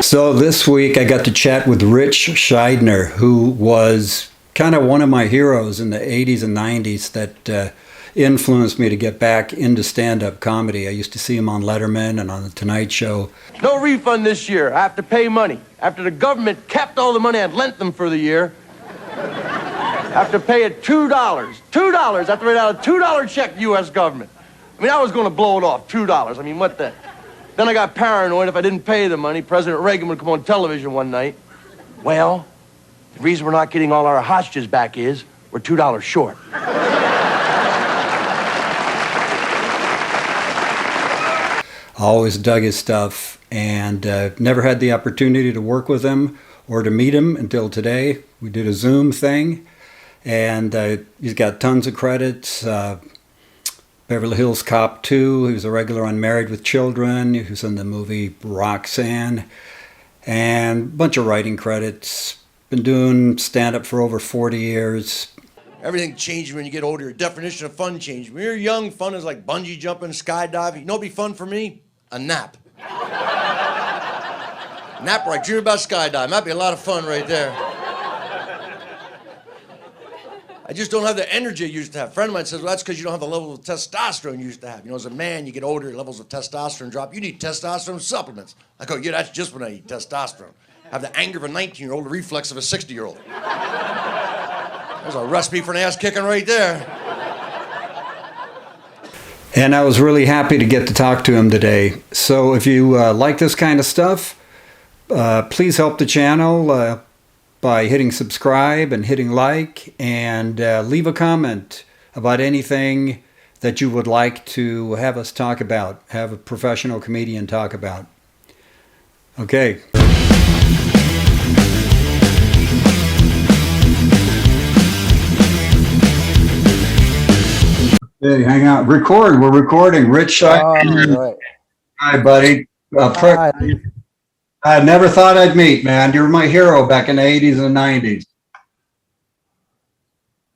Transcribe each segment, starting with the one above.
So this week I got to chat with Ritch Shydner, who was kind of one of my heroes in the 80s and 90s that influenced me to get back into stand-up comedy. I used to see him on Letterman and on The Tonight Show. No refund this year. I have to pay money. After the government kept all the money I'd lent them for the year, I have to pay it $2. $2. I have to write out a $2 check to U.S. government. I mean, I was going to blow it off, $2. I mean, what the... Then I got paranoid. If I didn't pay the money, President Reagan would come on television one night. Well, the reason we're not getting all our hostages back is we're $2 short. Always dug his stuff and never had the opportunity to work with him or to meet him until today. We did a Zoom thing, and he's got tons of credits. Beverly Hills Cop 2, he was a regular on Married with Children, he was in the movie Roxanne, and a bunch of writing credits. Been doing stand-up for over 40 years. Everything changes when you get older. Your definition of fun changes. When you're young, fun is like bungee jumping, skydiving. You know what'd be fun for me? A nap. Nap where I dream about skydiving. That'd be a lot of fun right there. I just don't have the energy I used to have. A friend of mine says, well, that's because you don't have the level of testosterone you used to have. You know, as a man, you get older, your levels of testosterone drop. You need testosterone supplements. I go, yeah, that's just when I eat testosterone. I have the anger of a 19-year-old, the reflex of a 60-year-old. There's a recipe for an ass kicking right there. And I was really happy to get to talk to him today. So if you like this kind of stuff, please help the channel by hitting subscribe and hitting like, and leave a comment about anything that you would like to have us talk about, have a professional comedian talk about. Okay. Hey, hang out. Record. We're recording. Ritch Shydner. Right. Hi, buddy. Hi. I never thought I'd meet, man. You were my hero back in the 80s and 90s.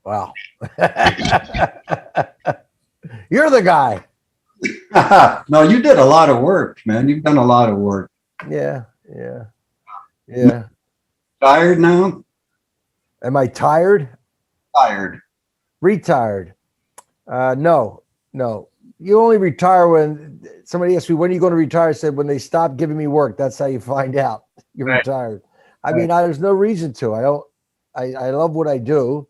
Wow. You're the guy. No, you did a lot of work, man. You've done a lot of work. Yeah. Tired now? Am I tired? Tired. Retired. No. You only retire when somebody asks me, when are you going to retire? I said, when they stop giving me work. That's how you find out you're Right. retired. I mean, there's no reason to. I love what I do.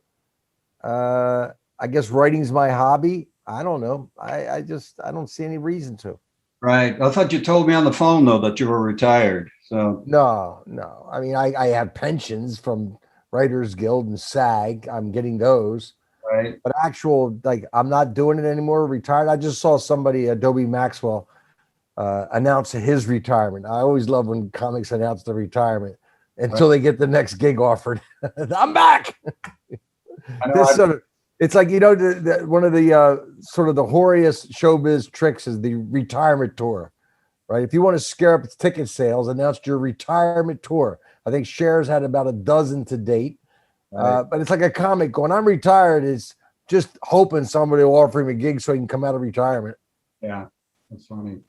I guess writing's my hobby. I don't know. I don't see any reason to. Right. I thought you told me on the phone, though, that you were retired. So No. I mean, I have pensions from Writers Guild and SAG. I'm getting those. right. But actual, like, I'm not doing it anymore, retired. I just saw somebody, Adobe Maxwell, announce his retirement. I always love when comics announce their retirement until they get the next gig offered. I'm back. It's like, you know, one of the sort of the hoariest showbiz tricks is the retirement tour, right? If you want to scare up ticket sales, announce your retirement tour. I think Cher's had about a dozen to date. Right. But it's like a comic going, I'm retired, is just hoping somebody will offer him a gig so he can come out of retirement. Yeah, that's funny.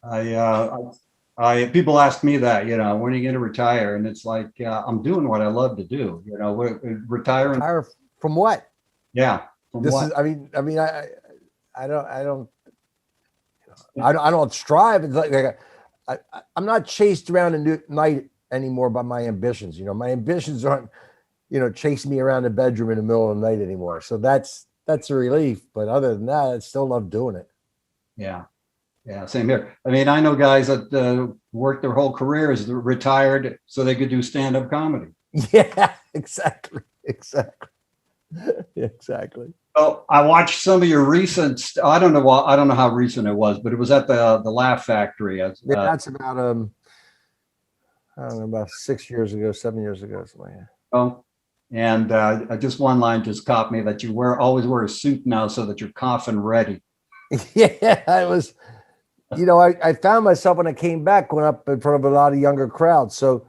I people ask me that, you know, when are you going to retire? And it's like, I'm doing what I love to do. You know, retiring. Retire from what? Yeah. From This what? is, I don't strive. It's like I'm not chased around in the night anymore by my ambitions. You know, my ambitions aren't, you know, chasing me around the bedroom in the middle of the night anymore. So that's a relief. But other than that, I still love doing it. Yeah. Yeah, same here. I mean, I know guys that worked their whole careers, retired so they could do stand-up comedy. Yeah, exactly. Oh, I watched some of your recent. I don't know how recent it was, but it was at the Laugh Factory. That's about I don't know, about 6 years ago, 7 years ago, something like that. Oh, and just one line just caught me that you always wear a suit now so that you're coffin ready. Yeah, I was. You know, I found myself when I came back going up in front of a lot of younger crowds. So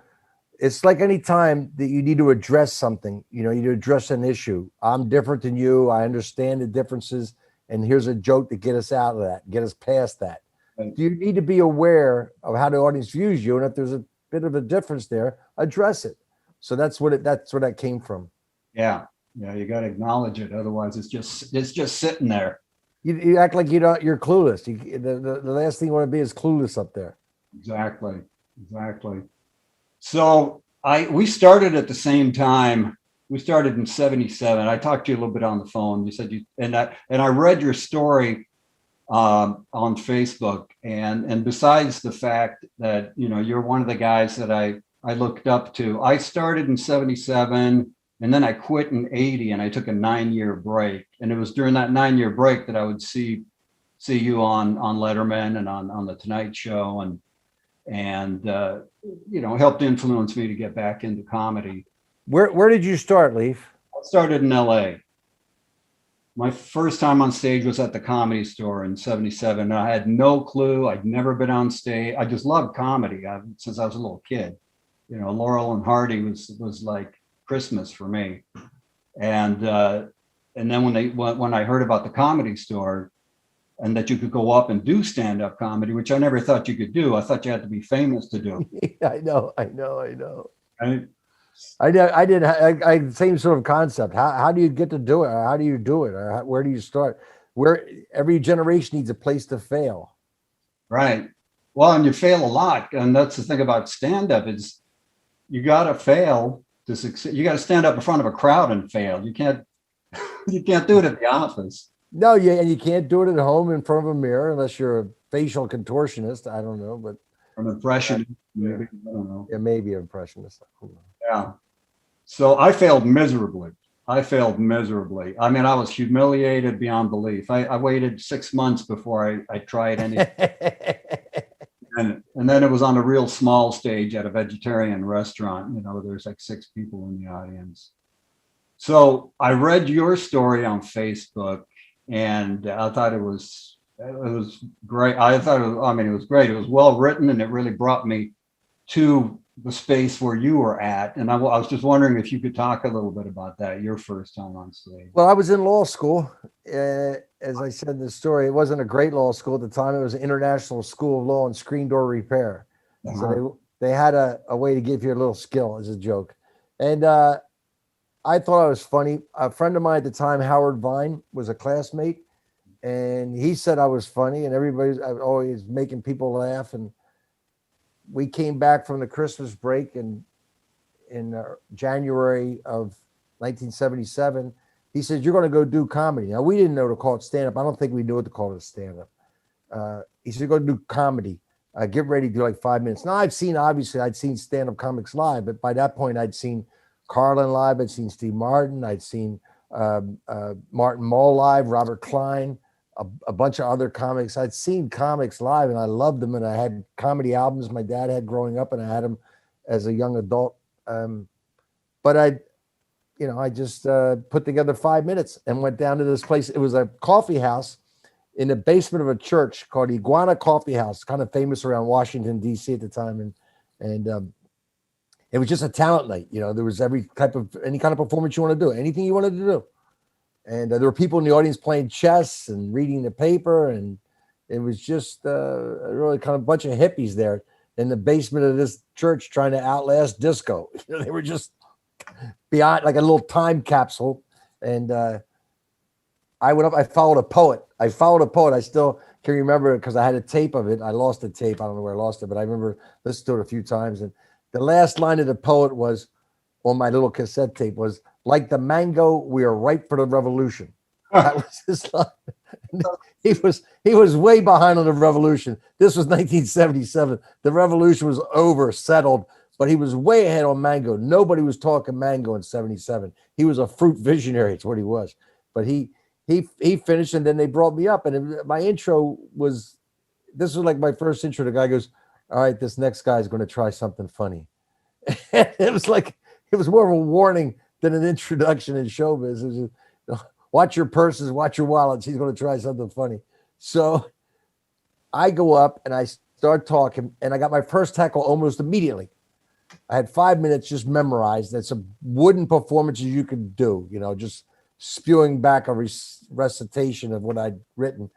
it's like any time that you need to address something, you know, you need to address an issue. I'm different than you. I understand the differences. And here's a joke to get us out of that, get us past that. Right. You need to be aware of how the audience views you. And if there's bit of a difference there, address it. So that's where that came from. Yeah. Yeah. You got to acknowledge it. Otherwise it's just sitting there. You act like you're clueless. The last thing you want to be is clueless up there. Exactly. So we started at the same time. We started in 77. I talked to you a little bit on the phone. You said and I read your story on Facebook, and besides the fact that you're one of the guys that I looked up to. I started in 77, and then I quit in 80, and I took a 9-year break. And it was during that 9-year break that I would see you on Letterman and on the Tonight Show, and helped influence me to get back into comedy. Where did you start, Leif? I started in LA. My first time on stage was at the Comedy Store in 77. I had no clue. I'd never been on stage. I just loved comedy since I was a little kid. Laurel and Hardy was like Christmas for me. And then when I heard about the Comedy Store and that you could go up and do stand-up comedy, which I never thought you could do. I thought you had to be famous to do. I know. I did same sort of concept. How do you get to do it? Or how do you do it? Or where do you start? Where every generation needs a place to fail. Right. Well, and you fail a lot. And that's the thing about stand-up is you got to fail to succeed. You got to stand up in front of a crowd and fail. You can't do it at the office. No, yeah, and you can't do it at home in front of a mirror unless you're a facial contortionist. I don't know, but an impressionist, maybe. I don't know. Yeah, maybe an impressionist. Yeah. So I failed miserably. I mean, I was humiliated beyond belief. I waited 6 months before I tried anything. and then it was on a real small stage at a vegetarian restaurant. There's like 6 people in the audience. So I read your story on Facebook, and I thought it was great. It was great. It was well written, and it really brought me to the space where you were at. And I was just wondering if you could talk a little bit about that, your first time on stage. Well, I was in law school. As I said in the story, it wasn't a great law school at the time. It was an International School of Law and Screen Door Repair. Uh-huh. So they had a way to give you a little skill as a joke. And I thought I was funny. A friend of mine at the time, Howard Vine, was a classmate, and he said I was funny, and I was always making people laugh. And we came back from the Christmas break in January of 1977. He said, "You're going to go do comedy." Now, we didn't know to call it stand-up. I don't think we knew what to call it stand-up. He said, "You're going to do comedy. Get ready to do like 5 minutes." Now, I'd seen stand-up comics live, but by that point, I'd seen Carlin live. I'd seen Steve Martin. I'd seen Martin Mull live, Robert Klein, a bunch of other comics. I'd seen comics live, and I loved them. And I had comedy albums my dad had growing up, and I had them as a young adult. But I just put together 5 minutes and went down to this place. It was a coffee house in the basement of a church called Iguana Coffee House, kind of famous around Washington, D.C. at the time. And it was just a talent night. There was any kind of performance you want to do, anything you wanted to do. And there were people in the audience playing chess and reading the paper. And it was just a really kind of bunch of hippies there in the basement of this church trying to outlast disco. They were just beyond, like a little time capsule. And I went up, I followed a poet. I still can remember it because I had a tape of it. I lost the tape. I don't know where I lost it, but I remember listening to it a few times. And the last line of the poet was, on my little cassette tape, was, "Like the mango, we are ripe for the revolution." That was his line. He was way behind on the revolution. This was 1977. The revolution was over, settled, but he was way ahead on mango. Nobody was talking mango in 77. He was a fruit visionary. It's what he was. But he finished, and then they brought me up, and my intro was, this was like my first intro. The guy goes, "All right, this next guy is going to try something funny." It was more of a warning than an introduction in showbiz. It was just, watch your purses, watch your wallets. He's going to try something funny. So I go up and I start talking, and I got my first tackle almost immediately. I had 5 minutes just memorized. That's a wooden performance you could do, just spewing back a recitation of what I'd written.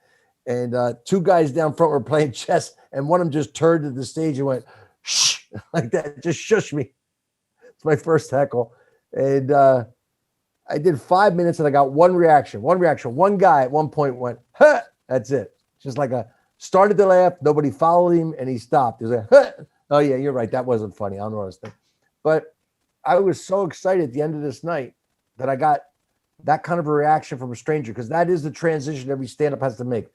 And 2 guys down front were playing chess, and one of them just turned to the stage and went, "Shh," like that. Just shush me. It's my first heckle. And I did 5 minutes and I got one reaction. One guy at one point went, huh! That's it. Just like started to laugh. Nobody followed him and he stopped. He was like, huh! Oh, yeah, you're right. That wasn't funny. I don't know what I was thinking. But I was so excited at the end of this night that I got that kind of a reaction from a stranger, because that is the transition every stand-up has to make.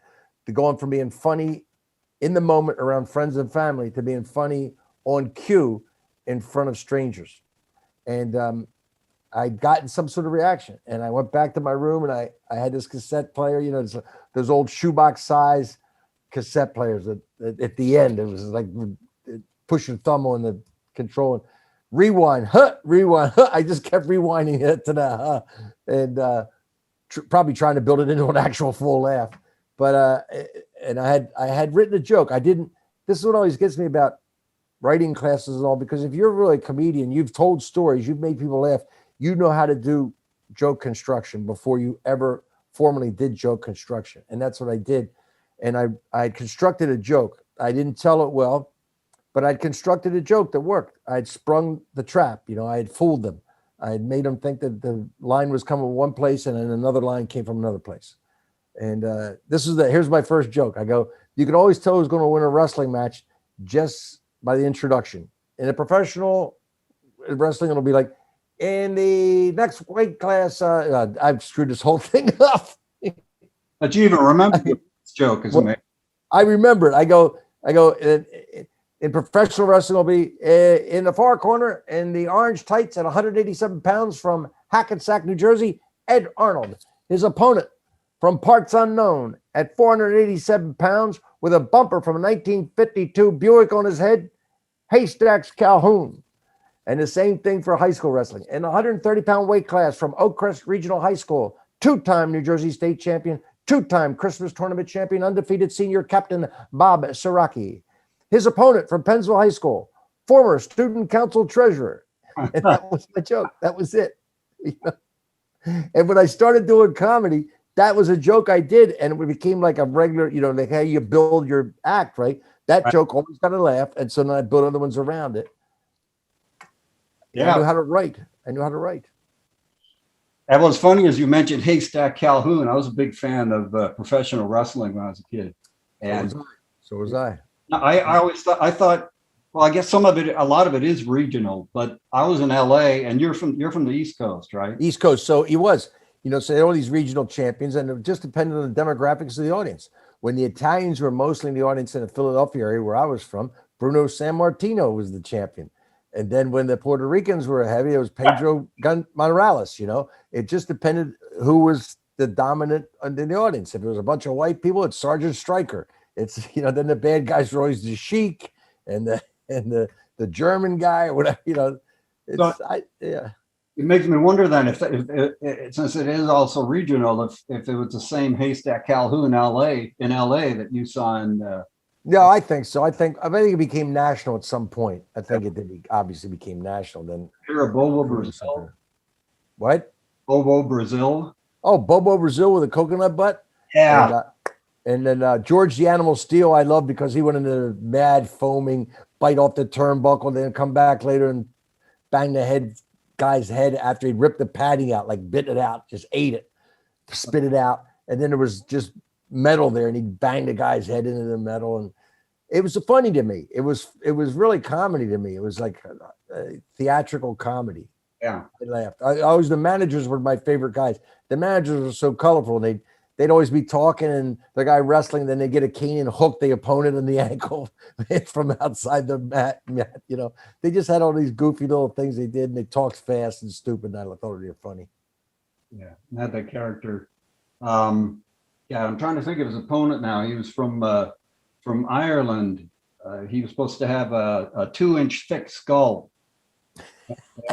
To going from being funny in the moment around friends and family to being funny on cue in front of strangers. And I'd gotten some sort of reaction. And I went back to my room and I had this cassette player, you know, those old shoebox size cassette players at the end. It was like pushing thumb on the control and rewind, rewind. I just kept rewinding it to the and probably trying to build it into an actual full laugh. But and I had written a joke. I didn't. This is what always gets me about writing classes and all, because if you're really a comedian, you've told stories, you've made people laugh, you know how to do joke construction before you ever formally did joke construction. And that's what I did. And I constructed a joke. I didn't tell it well, but I'd constructed a joke that worked. I'd sprung the trap, you know, I had fooled them. I had made them think that the line was coming from one place and then another line came from another place. And here's my first joke. I go, you can always tell who's going to win a wrestling match just by the introduction. In a professional wrestling, it'll be like, in the next weight class, I've screwed this whole thing up. But you even remember this joke, isn't it? I remember it. I go, in professional wrestling, will be in the far corner in the orange tights at 187 pounds from Hackensack, New Jersey, Ed Arnold. His opponent from parts unknown at 487 pounds with a bumper from a 1952 Buick on his head, Haystacks Calhoun. And the same thing for high school wrestling. In the 130-pound weight class from Oak Crest Regional High School, two-time New Jersey State champion, two-time Christmas tournament champion, undefeated senior captain Bob Saraki. His opponent from Pennsville High School, former student council treasurer. And that was my joke. That was it. And when I started doing comedy, that was a joke I did, and it became like a regular, you know, like how you build your act, right? That joke always got a laugh, and so then I built other ones around it. Yeah, I knew how to write. And what's funny is you mentioned Haystack Calhoun. I was a big fan of professional wrestling when I was a kid. And so was I. I always thought, well, I guess a lot of it is regional, but I was in LA and you're from the East Coast, right? East Coast. So he was, you know, so all these regional champions, and it just depended on the demographics of the audience. When the Italians were mostly in the audience in the Philadelphia area where I was from, Bruno Sammartino was the champion. And then when the Puerto Ricans were heavy, it was Pedro Morales, you know. It just depended who was the dominant in the audience. If it was a bunch of white people, it's Sergeant Stryker. It's, you know, then the bad guys were always the Sheik and the German guy or whatever, you know. It makes me wonder then if since it is also regional, if it was the same Haystack Calhoun in LA that you saw in No, I think so. I think it became national at some point. I think it did obviously became national. Then Bobo Brazil. What? Bobo Brazil. Oh, Bobo Brazil with a coconut butt. Yeah. And then George the Animal Steel, I love because he went into the mad foaming, bite off the turnbuckle, then come back later and bang the guy's head after he'd ripped the padding out, like bit it out, just ate it, spit it out, and then there was just metal there, and he banged the guy's head into the metal, and it was funny to me. It was really comedy to me. It was like a theatrical comedy. Yeah, I laughed. The managers were my favorite guys. The managers were so colorful. They'd always be talking, and the guy wrestling. Then they get a cane and hook the opponent in the ankle from outside the mat. You know, they just had all these goofy little things they did, and they talked fast and stupid. And I thought they were funny. Yeah, had that character. Yeah, I'm trying to think of his opponent now. He was from Ireland. He was supposed to have a 2-inch thick skull,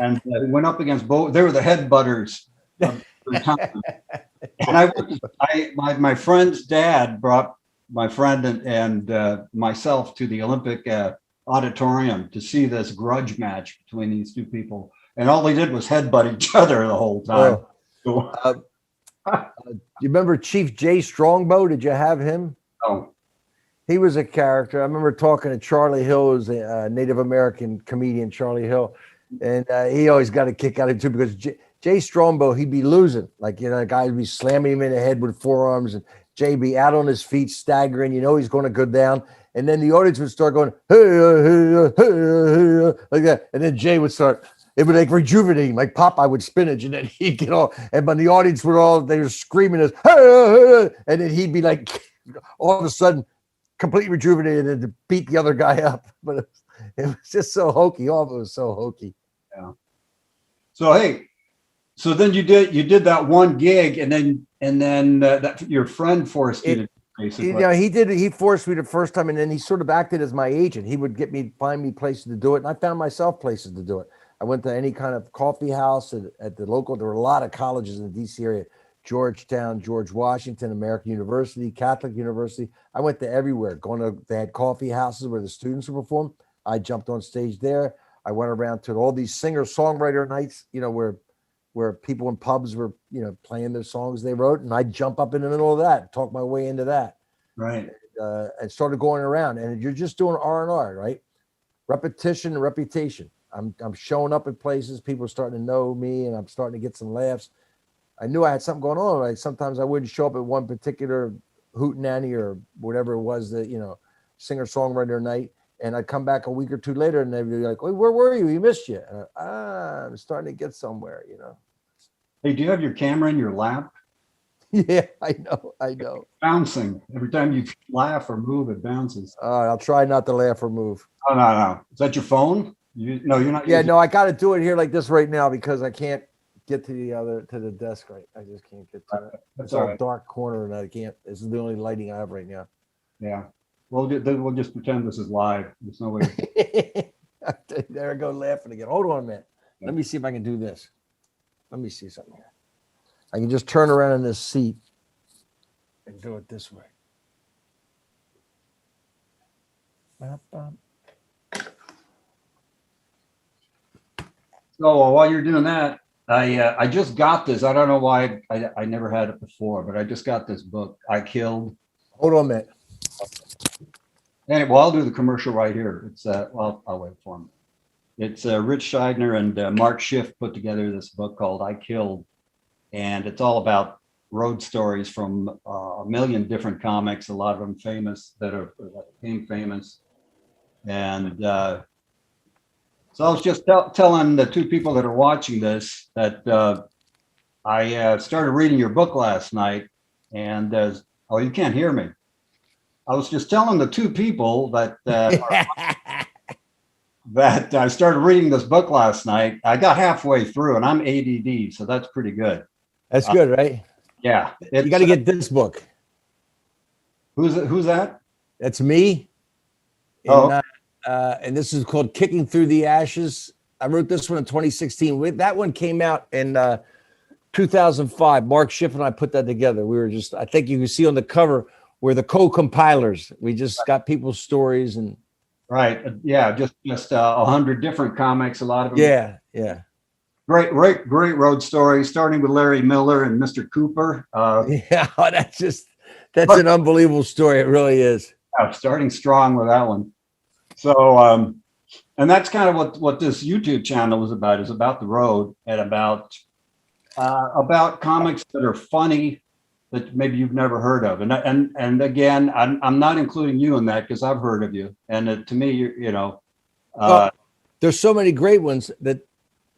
and he went up against both. They were the headbutters. And my friend's dad brought my friend and myself to the Olympic auditorium to see this grudge match between these two people, and all they did was headbutt each other the whole time. You remember Chief Jay Strongbow? Did you have him? Oh, He was a character. I remember talking to Charlie Hill, who's a Native American comedian, Charlie Hill, and he always got a kick out of it too because Jay Strongbow, he'd be losing, like the guy would be slamming him in the head with forearms, and Jay be out on his feet, staggering. He's going to go down, and then the audience would start going hey, hey, hey, like that, and then Jay would start. It would like rejuvenate him, like Popeye with spinach, and then he'd get all, and but the audience they were screaming as, hey, and then he'd be like, all of a sudden, completely rejuvenated and to beat the other guy up. But it was just so hokey. All of it was so hokey. Yeah. So hey, so then you did that one gig, and then that your friend forced you to basically. He forced me the first time, and then he sort of acted as my agent. He would find me places to do it, and I found myself places to do it. I went to any kind of coffee house at the local. There were a lot of colleges in the DC area: Georgetown, George Washington, American University, Catholic University. I went to everywhere. They had coffee houses where the students would perform. I jumped on stage there. I went around to all these singer-songwriter nights, where people in pubs were, playing their songs they wrote, and I'd jump up in the middle of that, talk my way into that. Right. And started going around, and you're just doing R&R, right? Repetition and reputation. I'm showing up at places, people are starting to know me, and I'm starting to get some laughs. I knew I had something going on. Like sometimes I wouldn't show up at one particular hootenanny or whatever it was that, singer-songwriter night, and I'd come back a week or two later, and they'd be like, "Wait, where were you? We missed you." And I'm starting to get somewhere, Hey, do you have your camera in your lap? Yeah, I know. It's bouncing every time you laugh or move. It bounces. I'll try not to laugh or move. Oh no! Is that your phone? No, you're not. Yeah, no, I got to do it here like this right now because I can't get to the desk. Right, I just can't get to it. It's all right. Dark corner, and I can't. This is the only lighting I have right now. Yeah, we'll just pretend this is live. There's no way. There I go, laughing again. Hold on a minute. Yeah. Let me see if I can do this. Let me see something here. I can just turn around in this seat and do it this way. So while you're doing that, I just got this. I don't know why I never had it before, but I just got this book, I Killed. Hold on a minute. Anyway, well, I'll do the commercial right here. It's I'll wait for him. It's Ritch Shydner and Mark Schiff put together this book called I Killed, and it's all about road stories from a million different comics, a lot of them famous that became famous. And so I was just telling the two people that are watching this that I started reading your book last night, and oh, you can't hear me. I was just telling the two people that that I started reading this book last night. I got halfway through, and I'm ADD, so that's pretty good. That's good, right? Yeah. You got to get this book. Who's that? That's me. Oh. And this is called Kicking Through the Ashes. I wrote this one in 2016. That one came out in 2005. Mark Schiff and I put that together. We were just, I think you can see on the cover, we're the co-compilers. We just got people's stories and. Right. Yeah. Just 100 different comics. A lot of them. Yeah. Yeah. Great road stories, starting with Larry Miller and Mr. Cooper. Yeah. That's an unbelievable story. It really is. Yeah, starting strong with that one. So, and that's kind of what this YouTube channel is about the road and about comics that are funny that maybe you've never heard of. And again, I'm not including you in that because I've heard of you. And to me, well, there's so many great ones that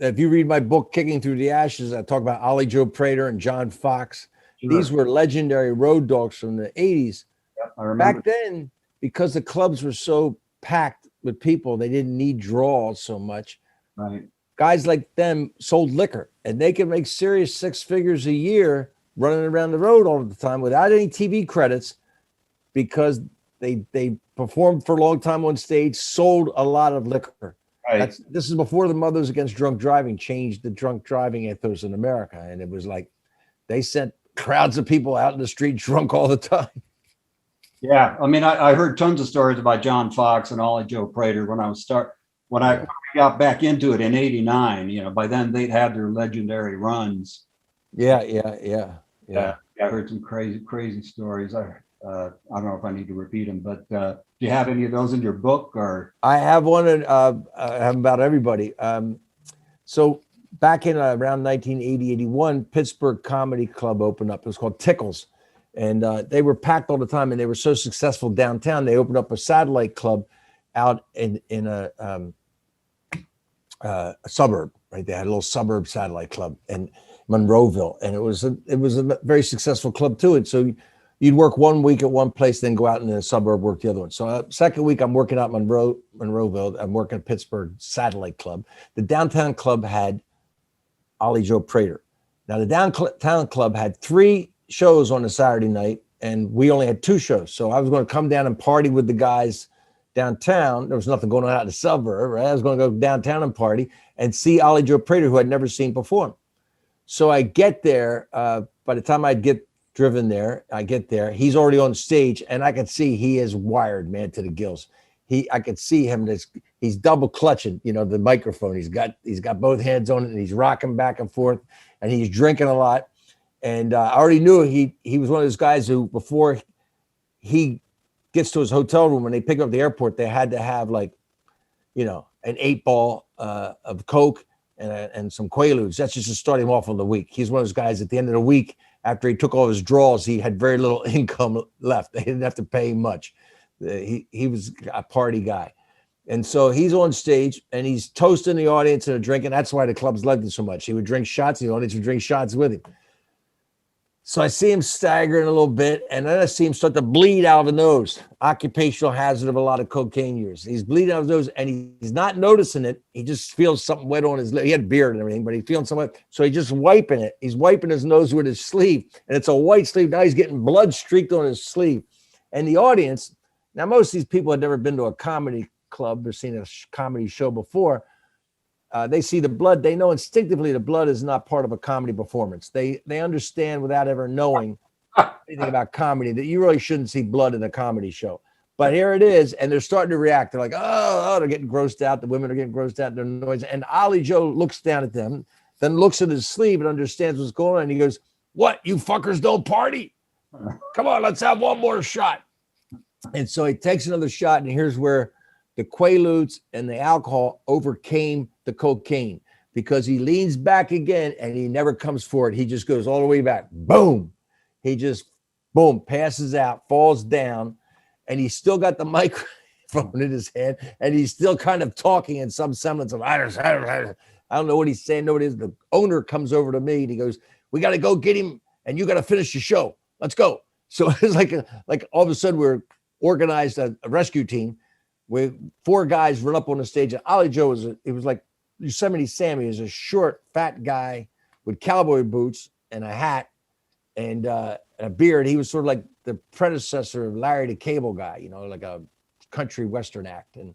if you read my book, Kicking Through the Ashes, I talk about Ollie Joe Prater and John Fox. Sure. These were legendary road dogs from the 80s. Yep, I remember. Back then, because the clubs were so packed with people, they didn't need draws so much. Right. Guys like them sold liquor, and they could make serious 6 figures a year running around the road all the time without any TV credits because they performed for a long time on stage, sold a lot of liquor. Right. This is before the Mothers Against Drunk Driving changed the drunk driving ethos in America. And it was like they sent crowds of people out in the street drunk all the time. Yeah. I mean, I heard tons of stories about John Fox and Ollie Joe Prater when I got back into it in '89. By then they'd had their legendary runs. Yeah. I heard some crazy stories. I don't know if I need to repeat them, but do you have any of those in your book or? I have one, and I have about everybody. So back in around 1980, 81, Pittsburgh Comedy Club opened up. It was called Tickles. And they were packed all the time, and they were so successful downtown. They opened up a satellite club out in a suburb, right? They had a little suburb satellite club in Monroeville, and it was a very successful club too. And so you'd work 1 week at one place, then go out in the suburb, work the other one. So second week, I'm working out Monroeville. I'm working at Pittsburgh Satellite Club. The downtown club had Ollie Joe Prater. Now the downtown club had 3 shows on a Saturday night, and we only had 2 shows. So I was going to come down and party with the guys downtown. There was nothing going on out in the suburb, right? I was going to go downtown and party and see Ollie Joe Prater, who I'd never seen perform. So I get there. By the time I'd get driven there, I get there. He's already on stage, and I can see he is wired, man, to the gills. I could see him. He's double clutching, the microphone. He's got both hands on it, and he's rocking back and forth, and he's drinking a lot. And I already knew he was one of those guys who, before he gets to his hotel room, when they pick him up at the airport, they had to have an 8-ball of Coke and some Quaaludes. That's just to start him off on the week. He's one of those guys at the end of the week, after he took all his draws, he had very little income left. They didn't have to pay him much. He was a party guy. And so he's on stage, and he's toasting the audience and drinking. That's why the clubs loved him so much. He would drink shots, and the audience would drink shots with him. So I see him staggering a little bit, and then I see him start to bleed out of the nose. Occupational hazard of a lot of cocaine use. He's bleeding out of his nose, and he's not noticing it. He just feels something wet on his lip. He had beard and everything, but he's feeling something wet. So he's just wiping it. He's wiping his nose with his sleeve, and it's a white sleeve. Now he's getting blood streaked on his sleeve. And the audience, now most of these people had never been to a comedy club or seen a comedy show before. They see the blood. They know instinctively the blood is not part of a comedy performance. They understand without ever knowing anything about comedy that you really shouldn't see blood in a comedy show. But here it is, and they're starting to react. They're like, oh, they're getting grossed out. The women are getting grossed out. They're noise. And Ollie Joe looks down at them, then looks at his sleeve and understands what's going on. And he goes, "What? You fuckers don't party? Come on, let's have one more shot." And so he takes another shot, and here's where the Quaaludes and the alcohol overcame the cocaine, because he leans back again and he never comes forward. He just goes all the way back. Boom. He just, boom, passes out, falls down, and he's still got the microphone in his hand, and he's still kind of talking in some semblance of, I don't know what he's saying. No, it is. The owner comes over to me and he goes, "We got to go get him, and you got to finish the show. Let's go." So it's like all of a sudden we're organized a rescue team with 4 guys run up on the stage. And Ollie Joe was like Yosemite Sam. He was a short, fat guy with cowboy boots and a hat and a beard. He was sort of like the predecessor of Larry the Cable Guy, like a country western act. And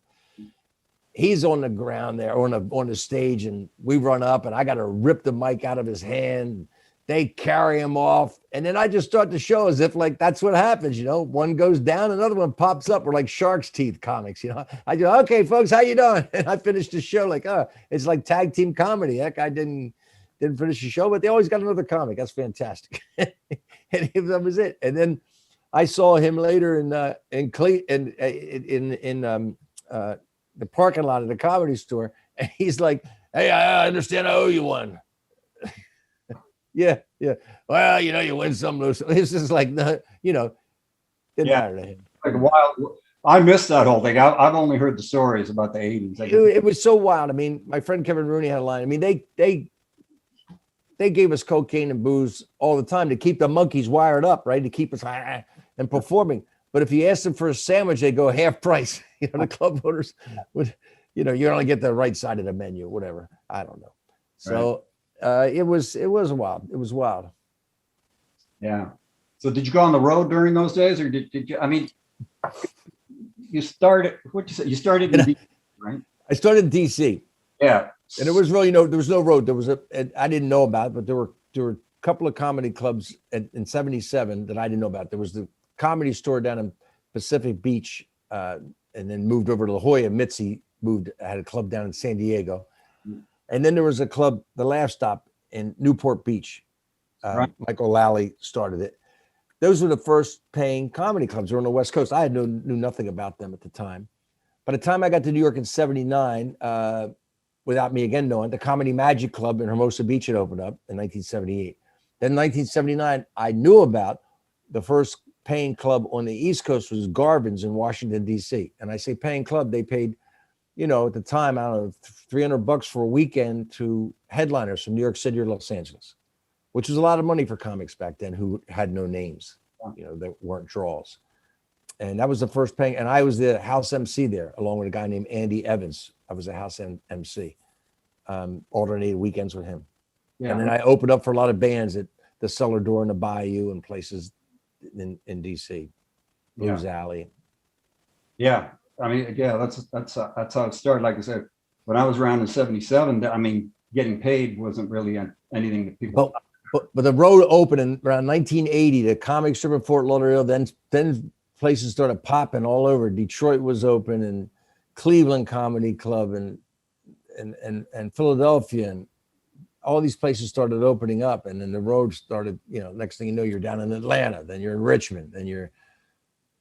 he's on the ground there on the stage, and we run up, and I got to rip the mic out of his hand. They carry him off, and then I just start the show as if like that's what happens. One goes down, another one pops up. We're like Shark's Teeth comics. I go, "Okay, folks, how you doing?" And I finished the show like, it's like tag team comedy. Heck, I didn't finish the show, but they always got another comic. That's fantastic. And that was it. And then I saw him later in the parking lot of the Comedy Store, and he's like, "Hey, I understand I owe you one." Yeah. Well, you win some, lose some. It's just like, didn't matter to him. Like wild. I missed that whole thing. I've only heard the stories about the 80s. It was so wild. I mean, my friend Kevin Rooney had a line. I mean, they gave us cocaine and booze all the time to keep the monkeys wired up, right? To keep us and performing. But if you ask them for a sandwich, they go half price. The club owners would, you only get the right side of the menu, whatever. I don't know. So. Right. It was wild. It was wild. Yeah. So did you go on the road during those days, or did you? I mean, you started. What you said? You started in DC, right? I started in DC. Yeah. And there was really there was no road. There was I didn't know about, but there were a couple of comedy clubs in '77 that I didn't know about. There was the Comedy Store down in Pacific Beach, and then moved over to La Jolla. Mitzi had a club down in San Diego. And then there was a club, the Laugh Stop in Newport Beach. Right. Michael Lally started it. those were the first paying comedy clubs. They were on the West Coast. I knew nothing about them at the time. By the time I got to New York in '79, without me again knowing, the Comedy Magic Club in Hermosa Beach had opened up in 1978. Then 1979, I knew about the first paying club on the East Coast was Garvin's in Washington, D.C. And I say paying club, they paid, you know, at the time, I don't know, $300 for a weekend to headliners from New York City or Los Angeles, which was a lot of money for comics back then who had no names, you know, that weren't draws. And that was the first paying, and I was the house MC there, along with a guy named Andy Evans. I was a house MC, alternated weekends with him. Yeah. And then I opened up for a lot of bands at the Cellar Door in the Bayou and places in DC, Blues Alley. Yeah, I mean, yeah, that's how it started. Like I said, when I was around in '77, I mean, getting paid wasn't really anything that people. But the road opened in around 1980. The comic strip in Fort Lauderdale. Then places started popping all over. Detroit was open, and Cleveland Comedy Club, and Philadelphia, and all these places started opening up. And then the road started. You know, next thing you know, you're down in Atlanta. Then you're in Richmond. Then you're,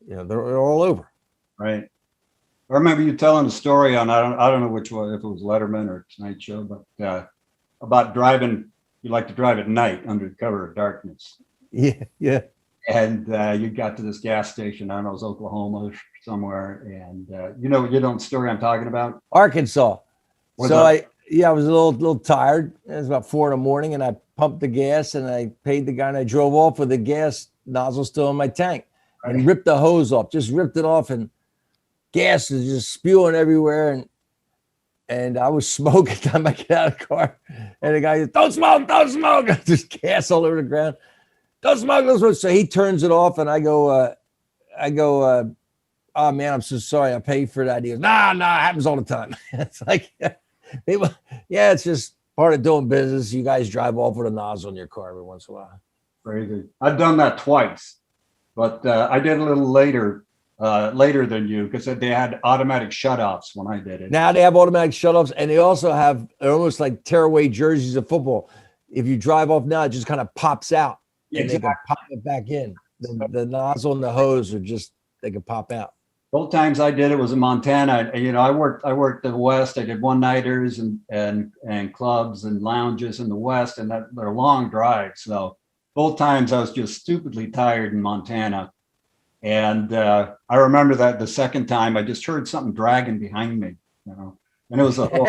you know, they're all over. Right. I remember you telling a story on I don't know which one, if it was Letterman or Tonight Show, but about driving. You like to drive at night under the cover of darkness. Yeah. And you got to this gas station, I don't know, it was Oklahoma somewhere, and you know the story I'm talking about? Arkansas. I was a little tired. It was about 4 a.m, and I pumped the gas, and I paid the guy, and I drove off with the gas nozzle still in my tank, and ripped the hose off, just ripped it off, and gas is just spewing everywhere, and I was smoking time I get out of the car, and the guy goes, don't smoke. Just gas all over the ground. Don't smoke. So he turns it off, and I go, oh man, I'm so sorry. I paid for that. He goes, nah, it happens all the time. It's like, it's just part of doing business. You guys drive off with a nozzle in your car every once in a while. Crazy. I've done that twice, but I did a little later than you, because they had automatic shutoffs when I did it. Now they have automatic shutoffs, and they also have, they're almost like tearaway jerseys of football. If you drive off now, it just kind of pops out, and they can pop it back in. The nozzle and the hose are just, they can pop out. Both times I did it was in Montana. You know, I worked the West. I did one-nighters and clubs and lounges in the West, and they're long drives. So both times I was just stupidly tired in Montana. And I remember that the second time I just heard something dragging behind me, you know, and it was a whole.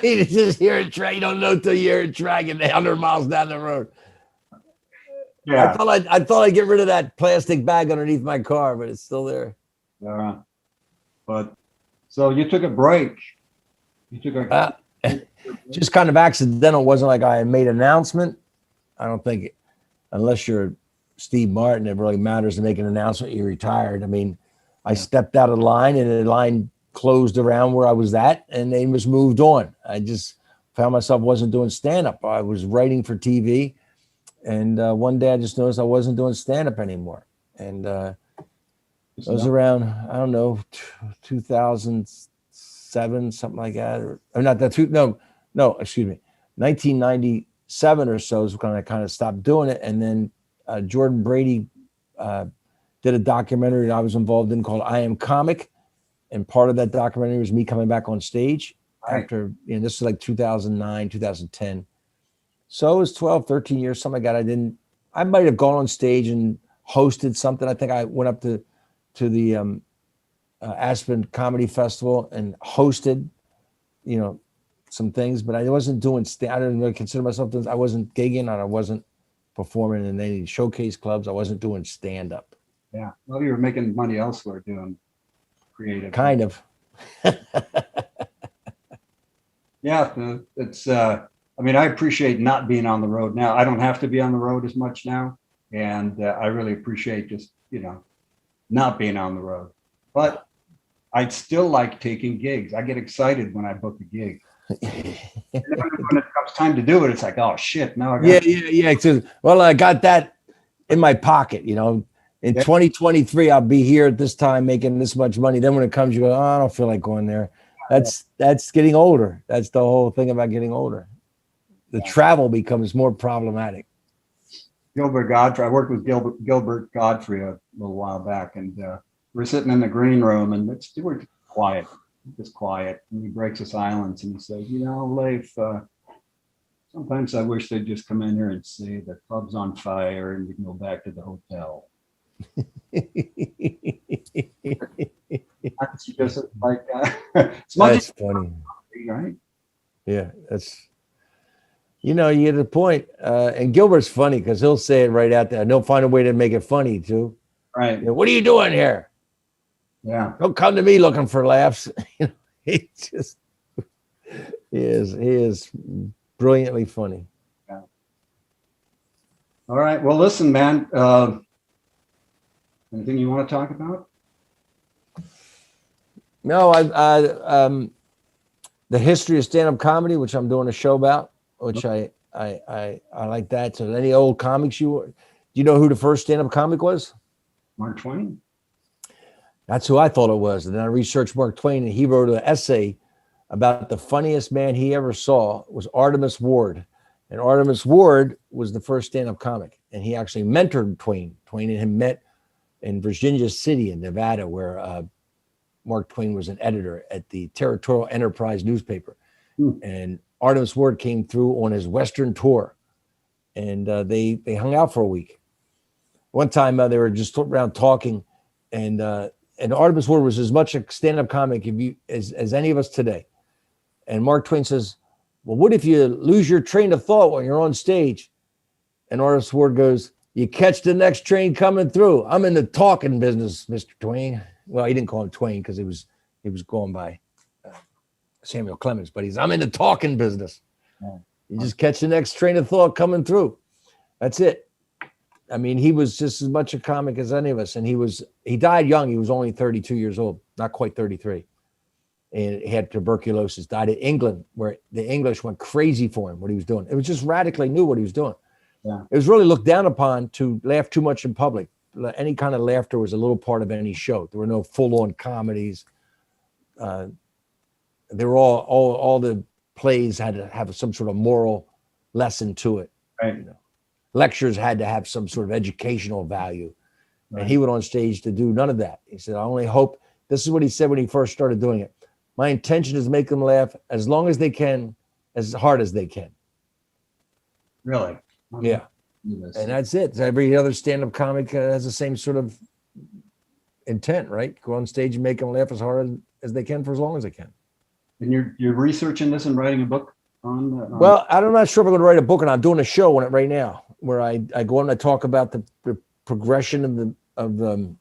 You just hear it drag. You don't know till you hear it dragging 100 miles down the road. Yeah, I thought I'd get rid of that plastic bag underneath my car, but it's still there. Yeah, but so you took a break. You took a just kind of accidental. It wasn't like I made an announcement. I don't think, unless you're Steve Martin, it really matters to make an announcement you're retired. I mean, I stepped out of the line, and the line closed around where I was at, and they just moved on. I just found myself wasn't doing stand-up. I was writing for TV, and one day I just noticed I wasn't doing stand-up anymore. And it was around, I don't know, 2007, something like that, or not that. Excuse me, 1997 or so is when I kind of stopped doing it, and then Jordan Brady did a documentary that I was involved in called I Am Comic. And part of that documentary was me coming back on stage after, you know, this is like 2009, 2010. So it was 12, 13 years, something like that. I might have gone on stage and hosted something. I think I went up to the Aspen Comedy Festival and hosted, you know, some things, but I wasn't doing, I didn't really consider myself, I wasn't gigging, and I wasn't performing in any showcase clubs. I wasn't doing stand-up. Yeah. Well, you were making money elsewhere doing creative. Kind of. Yeah. It's, I mean, I appreciate not being on the road now. I don't have to be on the road as much now. And I really appreciate just, you know, not being on the road. But I'd still like taking gigs. I get excited when I book a gig. And then when it comes time to do it, it's like, oh shit, now I got yeah. Well, I got that in my pocket, you know. In 2023, I'll be here at this time making this much money. Then when it comes, you go, oh, I don't feel like going there. That's getting older. That's the whole thing about getting older. The travel becomes more problematic. Gilbert Godfrey. I worked with Gilbert Godfrey a little while back, and we're sitting in the green room, and we're quiet, just quiet. And he breaks the silence, and he says, "You know, Leif, sometimes I wish they'd just come in here and say the club's on fire, and we can go back to the hotel." That's just like That's funny. right? Yeah, that's, you get the point. And Gilbert's funny because he'll say it right out there, and he'll find a way to make it funny too. Right. What are you doing here? Yeah. Don't come to me looking for laughs. He just he is brilliantly funny. Yeah. All right. Well, listen, man. Anything you want to talk about? No, the history of stand-up comedy, which I'm doing a show about, which I like that. So any old comics do you know who the first stand-up comic was? Mark Twain. That's who I thought it was. And then I researched Mark Twain, and he wrote an essay about the funniest man he ever saw was Artemus Ward. And Artemus Ward was the first stand-up comic. And he actually mentored Twain. Twain and him met in Virginia City in Nevada, where Mark Twain was an editor at the Territorial Enterprise newspaper. And Artemus Ward came through on his Western tour, and they hung out for a week. One time they were just around talking, and Artemus Ward was as much a stand-up comic as any of us today. And Mark Twain says, "Well, what if you lose your train of thought when you're on stage?" And Artemus Ward goes, "You catch the next train coming through. I'm in the talking business, Mr. Twain." Well, he didn't call him Twain because he was going by Samuel Clemens, but I'm in the talking business. Yeah. You just catch the next train of thought coming through. That's it. I mean, he was just as much a comic as any of us. And he died young. He was only 32 years old, not quite 33. And he had tuberculosis, died in England, where the English went crazy for him, what he was doing. It was just radically new what he was doing. Yeah. It was really looked down upon to laugh too much in public. Any kind of laughter was a little part of any show. There were no full-on comedies. They were all the plays had to have some sort of moral lesson to it. Right. Lectures had to have some sort of educational value. Right. And he went on stage to do none of that. He said, "I only hope," this is what he said when he first started doing it, "My intention is to make them laugh as long as they can, as hard as they can." Really? Yeah. And that's it. Every other stand-up comic has the same sort of intent, right? Go on stage and make them laugh as hard as they can for as long as they can. And you're researching this and writing a book on that? Well, I'm not sure if I'm going to write a book, and I'm doing a show on it right now, where I go on and I talk about the progression of the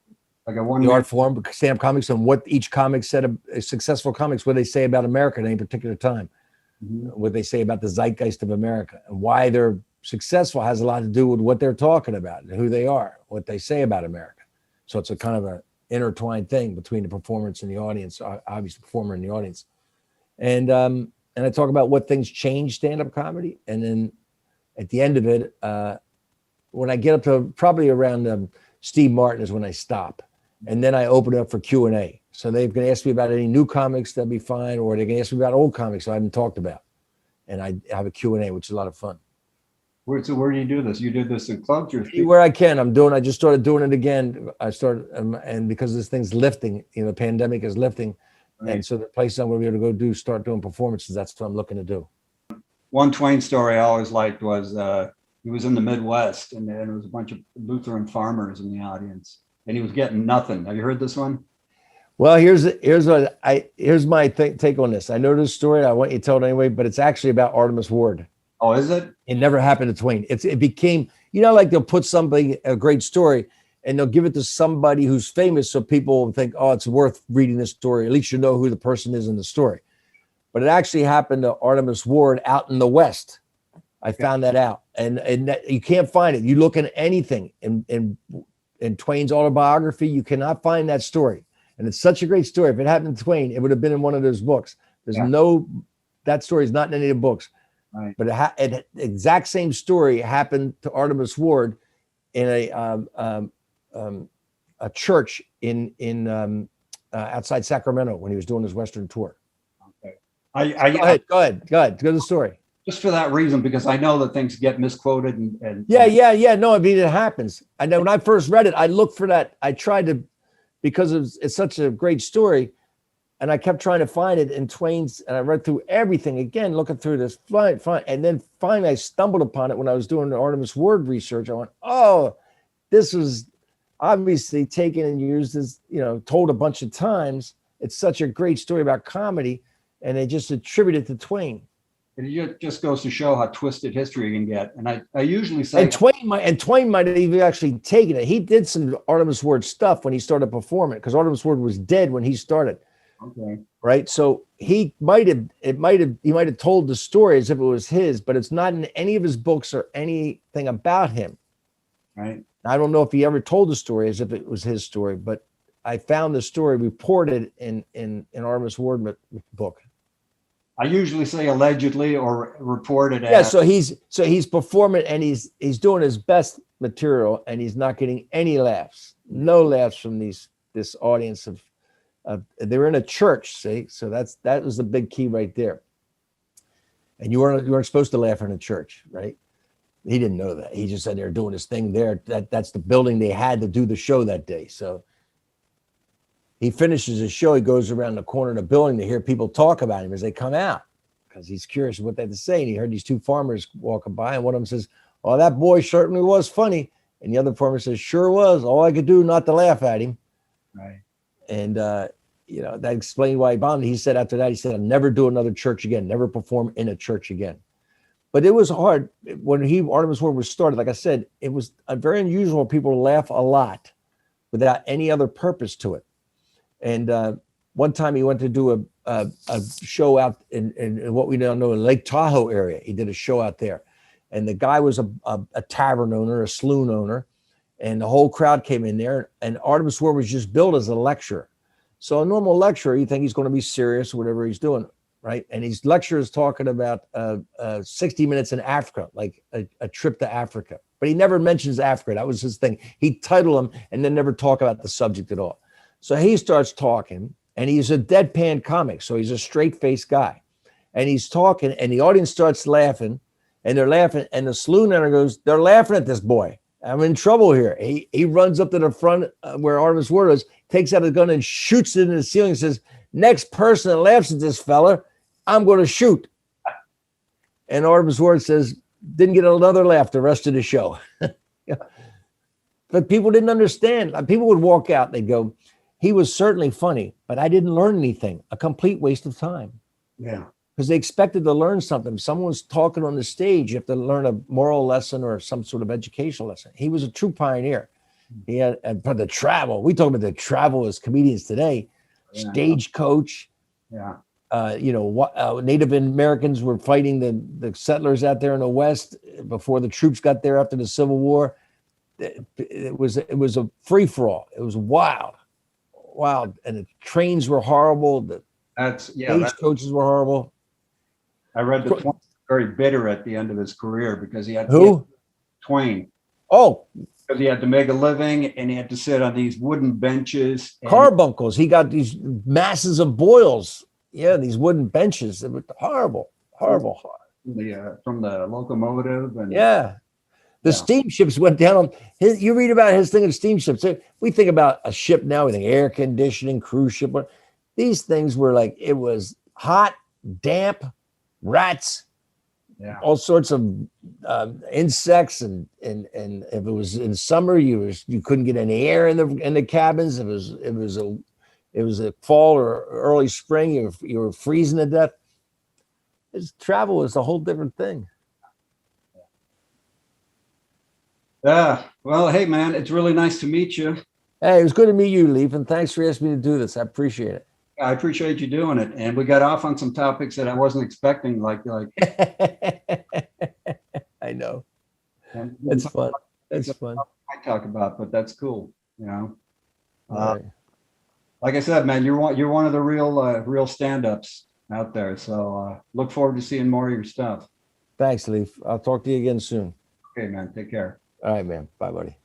art form, stand-up comics, and what each comic said of successful comics, what they say about America at any particular time, what they say about the zeitgeist of America, and why they're successful has a lot to do with what they're talking about, who they are, what they say about America. So it's a kind of an intertwined thing between the performance and the audience, obviously performer and the audience. And I talk about what things change stand-up comedy. And then at the end of it, when I get up to probably around Steve Martin is when I stop. And then I open it up for Q&A. So they're going to ask me about any new comics, that'd be fine. Or they're going to ask me about old comics I haven't talked about. And I have a Q&A, which is a lot of fun. Where do you do this? You do this in clubs or where I can? I just started doing it again. I started, and because this thing's lifting, the pandemic is lifting, right. And so the places I'm going to be able to start doing performances. That's what I'm looking to do. One Twain story I always liked was he was in the Midwest, and there was a bunch of Lutheran farmers in the audience, and he was getting nothing. Have you heard this one? Well, here's my take on this. I know this story. I want you to tell it anyway, but it's actually about Artemus Ward. Oh, is it? It never happened to Twain. It became, like they'll put a great story, and they'll give it to somebody who's famous, so people will think, oh, it's worth reading this story. At least you know who the person is in the story. But it actually happened to Artemus Ward out in the West. I found that out, and that, you can't find it. You look at anything in Twain's autobiography, you cannot find that story. And it's such a great story. If it happened to Twain, it would have been in one of those books. That story is not in any of the books. Right. But the exact same story happened to Artemus Ward in a church in outside Sacramento when he was doing his Western tour. Okay. Go ahead. Go to the story. just for that reason, because I know that things get misquoted and Yeah. No, I mean, it happens. I know when I first read it, I looked for that. I tried to, because it's such a great story. And I kept trying to find it in Twain's, and I read through everything again, looking through this, fine. And then finally I stumbled upon it when I was doing the Artemis Ward research. I went, oh, this was obviously taken and used as, told a bunch of times. It's such a great story about comedy, and they just attribute it to Twain. it just goes to show how twisted history can get. And I usually say, And Twain might have even actually taken it. He did some Artemis Ward stuff when he started performing, because Artemis Ward was dead when he started. okay, Right. So he might have told the story as if it was his, but it's not in any of his books or anything about him. right. I don't know if he ever told the story as if it was his story, but I found the story reported in Artemis Ward book. I usually say allegedly or reported as. Yeah. So he's performing, and he's doing his best material, and he's not getting any laughs, no laughs from this audience of they were in a church, see, so that was the big key right there. And you weren't supposed to laugh in a church, right? He didn't know that. He just said they were doing his thing there. That's the building they had to do the show that day. So he finishes his show. He goes around the corner of the building to hear people talk about him as they come out, because he's curious what they have to say. And he heard these two farmers walking by, and one of them says, "Oh, that boy certainly was funny." And the other farmer says, "Sure was. All I could do not to laugh at him." Right. And that explained why he bombed. He said after that, I'll never do another church again, never perform in a church again. But it was hard when Artemis Ward was started. Like I said, it was very unusual for people to laugh a lot without any other purpose to it. And one time he went to do a show out in what we now know in Lake Tahoe area. He did a show out there, and the guy was a tavern owner, a saloon owner, and the whole crowd came in there. And Artemis Ward was just billed as a lecturer. So a normal lecturer, you think he's going to be serious or whatever he's doing, right? And his lecture is talking about 60 minutes in Africa, like a trip to Africa. But he never mentions Africa. That was his thing. He'd title him and then never talk about the subject at all. So he starts talking, and he's a deadpan comic. So he's a straight-faced guy. And he's talking, and the audience starts laughing, and they're laughing. And the saloon owner goes, "They're laughing at this boy. I'm in trouble here." He runs up to the front where Artemis Ward is, takes out a gun and shoots it into the ceiling and says, "Next person that laughs at this fella, I'm going to shoot." And Artemis Ward says, didn't get another laugh the rest of the show. But people didn't understand. People would walk out, they'd go, "He was certainly funny, but I didn't learn anything." A complete waste of time. Yeah. Because they expected to learn something. If someone's talking on the stage, you have to learn a moral lesson or some sort of educational lesson. He was a true pioneer. He had, and for the travel, we talk about the travel as comedians today, Yeah. Stagecoach. Yeah. Native Americans were fighting the settlers out there in the West before the troops got there after the Civil War. It was a free for all. It was wild, and the trains were horrible. The stagecoaches were horrible. I read that Twain was very bitter at the end of his career because he had Twain. Oh, because he had to make a living and he had to sit on these wooden benches. Carbuncles. He got these masses of boils. Yeah, these wooden benches. It was horrible. From the locomotive. And the steamships went down on his. You read about his thing of steamships. We think about a ship now, we think air conditioning, cruise ship. But these things were like, it was hot, damp, rats, all sorts of insects, and if it was in summer, you couldn't get any air in the cabins. It was a fall or early spring, you were freezing to death. Travel was a whole different thing. Yeah. Well, hey man, it's really nice to meet you. Hey, it was good to meet you, Leif, and thanks for asking me to do this. I appreciate it. I appreciate you doing it. And we got off on some topics that I wasn't expecting, like I know. It's fun. It's fun. I talk about, but that's cool, Right. Like I said, man, you're one of the real stand-ups out there. So look forward to seeing more of your stuff. Thanks, Leif. I'll talk to you again soon. Okay, man. Take care. All right, man. Bye, buddy.